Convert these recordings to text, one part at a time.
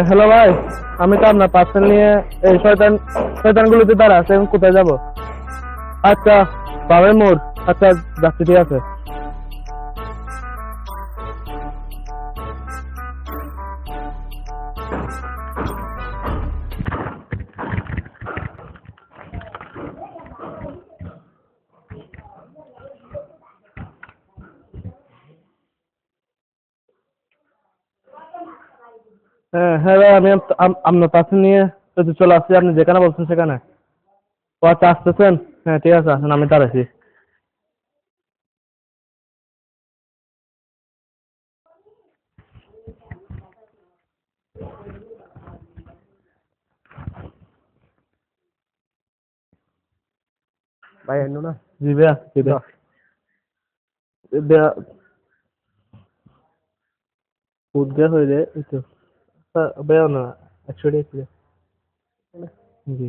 Hello ভাই, আমি তো আপনার পার্সেল নিয়ে এই শয়তানগুলোতে দাঁড়া আছে, আমি কোথায় যাব? আচ্ছা, বাবার মোড়। আচ্ছা, যাচ্ছি, ঠিক আছে। হ্যাঁ হ্যাঁ ভাই, আমি আপনার পার্সেল নিয়ে তো চলে আসছি, আপনি যেখানে বলছেন সেখানে। ও আচ্ছা, আসতেছেন? হ্যাঁ ঠিক আছে, আসেন, আমি দাঁড়াইছি। ভাই এনো না। জি ভাইয়া, জি ভাইয়া। ভাইয়া, উদ্ধার হইলে এই তো ভাইয়া না, 100 টাকা। জি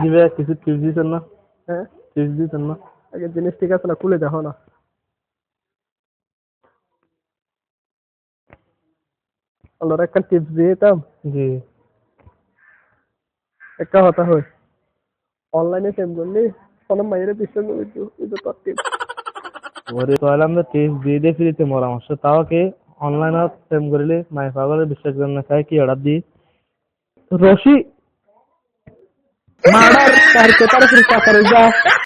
জি ভাইয়া, কিছু টিপস দিতেন না? হ্যাঁ, টিপস দিতেন না? আগে জিনিস ঠিক আছে না, খুলে দেখো না। আল্লাহর একটা টিপস দিয়ে দিতাম। জি। একটা কথা হয়, অনলাইনে সেম করলি কোনো মাইয়ের বিশ্বাস করবি, এটা তোর টিপস। ওরে কইলাম তো টিপস দিয়ে দিয়ে ফ্রিতে পরামর্শ, তাও কি অনলাইনে প্রেম করিলে মাই পাগলে বিশ্বাস করে না, চাই কি অর্ডার দিই রশি মার্ডার তার কে তার ফির